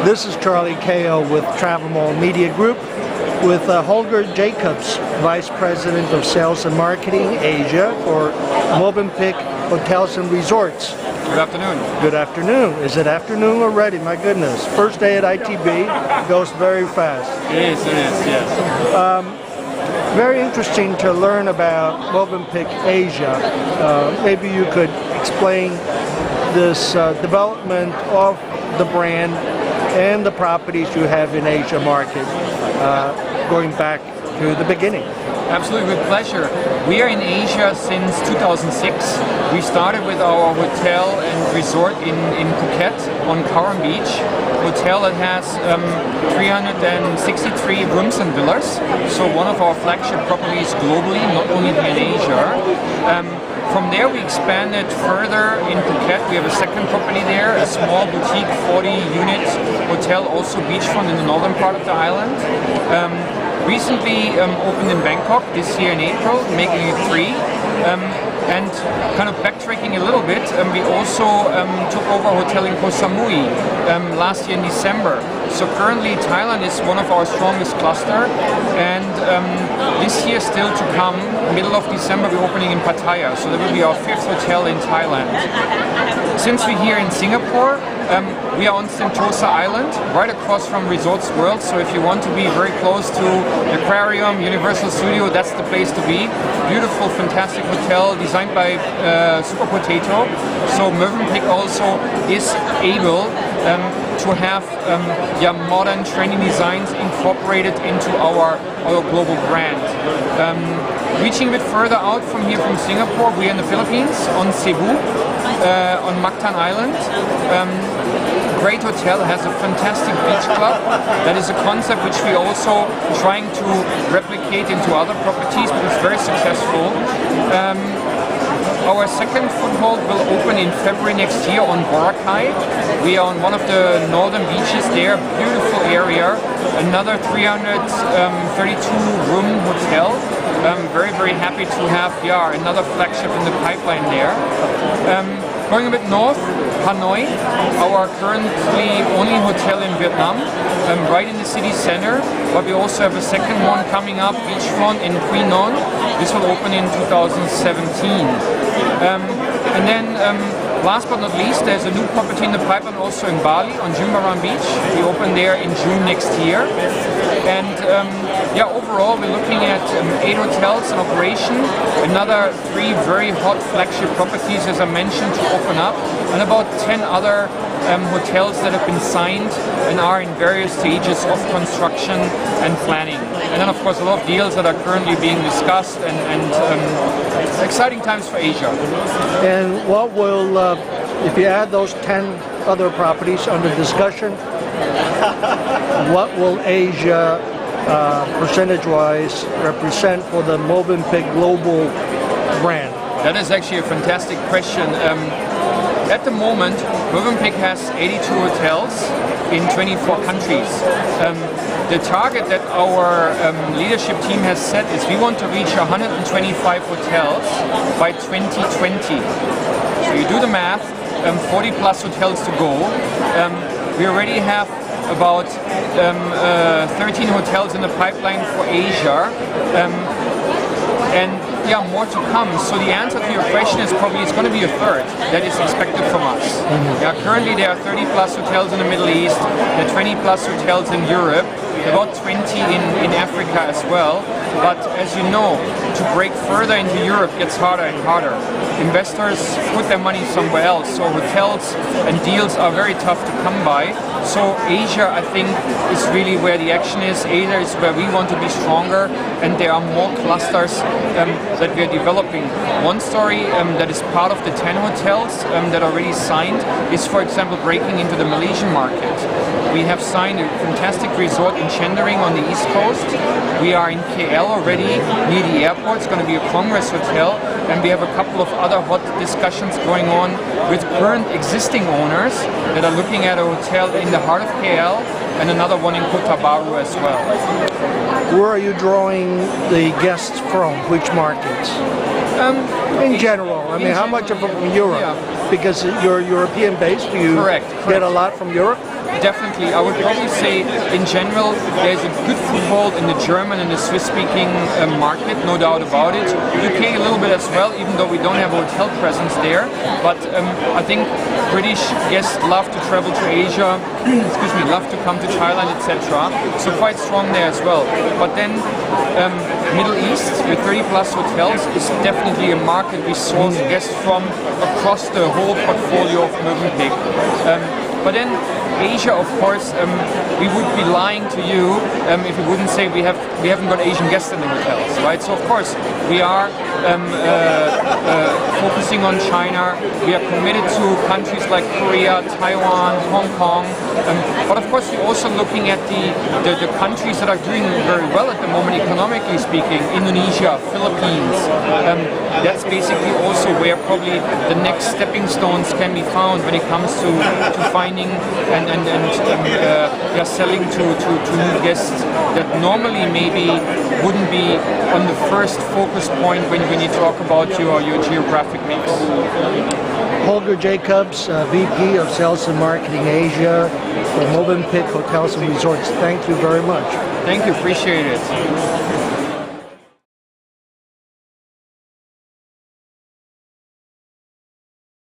This is Charlie Kao with Travel Mall Media Group with Holger Jakobs, Vice President of Sales and Marketing Asia for Movenpick Hotels and Resorts. Good afternoon. Good afternoon. Is it afternoon already? My goodness. First day at ITB goes very fast. It is, yes. Very interesting to learn about Movenpick Asia. Maybe you could explain this development of the brand and the properties you have in Asia market, going back to the beginning. Absolutely, with pleasure. We are in Asia since 2006. We started with our hotel and resort in Phuket on Karam Beach. Hotel that has 363 rooms and villas. So one of our flagship properties globally, not only here in Asia. From there we expanded further in Phuket. We have a second property there, a small boutique 40-unit hotel, also beachfront in the northern part of the island. Recently opened in Bangkok this year in April, making it 3. And kind of backtracking a little bit, we also took over a hotel in Koh Samui last year in December. So currently Thailand is one of our strongest cluster, and this year still to come, middle of December, we're opening in Pattaya. So that will be our 5th hotel in Thailand. Since we're here in Singapore, we are on Sentosa Island, right across from Resorts World. So if you want to be very close to the aquarium, Universal Studio, that's the place to be. Beautiful, fantastic hotel designed by Super Potato. So Movenpick also is able to have modern, trendy designs incorporated into our global brand. Reaching a bit further out from here from Singapore, we are in the Philippines on Cebu, on Mactan Island. Great hotel, has a fantastic beach club. That is a concept which we also trying to replicate into other properties, but it's very successful. Our second foothold will open in February next year on Boracay. We are on one of the northern beaches there, beautiful area. Another 332-room hotel. Very, very happy to have another flagship in the pipeline there. Going a bit north, Hanoi, our currently only hotel in Vietnam, right in the city center, but we also have a second one coming up, beachfront in Quy Nhon. This will open in 2017. And then last but not least, there's a new property in the pipeline also in Bali on Jimbaran Beach. We open there in June next year. And overall we're looking at 8 hotels in operation, another 3 very hot flagship properties, as I mentioned, to open up, and about 10 other hotels that have been signed and are in various stages of construction and planning. And then of course a lot of deals that are currently being discussed, and exciting times for Asia. And what will, if you add those 10 other properties under discussion, what will Asia percentage-wise represent for the Movenpick global brand? That is actually a fantastic question. At the moment, Movenpick has 82 hotels in 24 countries. The target that our leadership team has set is we want to reach 125 hotels by 2020. So you do the math, 40 plus hotels to go. We already have about 13 hotels in the pipeline for Asia. And more to come. So the answer to your question is probably it's going to be a third that is expected from us. Currently there are 30 plus hotels in the Middle East, there are 20 plus hotels in Europe, about 20 in Africa as well. But as you know, to break further into Europe gets harder and harder. Investors put their money somewhere else, so hotels and deals are very tough to come by. So Asia, I think, is really where the action is. Asia is where we want to be stronger, and there are more clusters that we are developing. One story that is part of the 10 hotels that are already signed is, for example, breaking into the Malaysian market. We have signed a fantastic resort in Chendaring on the east coast. We are in KL already, near the airport. It's going to be a Congress hotel, and we have a couple of other hot discussions going on with current existing owners that are looking at a hotel in the heart of KL and another one in Kota Baru as well. Where are you drawing the guests from? Which markets? In general, I mean, how much of it from Europe? Yeah. Because you're European based, do you Correct. get a lot from Europe? definitely. I would probably say, in general, there's a good foothold in the German and the Swiss-speaking market, no doubt about it. UK a little bit as well, even though we don't have a hotel presence there. But I think British guests love to travel to Asia, excuse me, love to come to Thailand, etc. So quite strong there as well. But then Middle East with 30 plus hotels is definitely a market we source guests from across the whole portfolio of Movenpick. But then Asia, of course, we would be lying to you if we wouldn't say we haven't got Asian guests in the hotels, right? So of course we are focusing on China. We are committed to countries like Korea, Taiwan, Hong Kong. But of course we're also looking at the countries that are doing very well at the moment, economically speaking. Indonesia, Philippines. That's basically also where probably the next stepping stones can be found when it comes to finding and selling to new guests that normally maybe wouldn't be on the first focus point when you talk about your geographic mix. Holger Jakobs, VP of Sales and Marketing Asia for Movenpick Hotels and Resorts. Thank you very much. Thank you, appreciate it.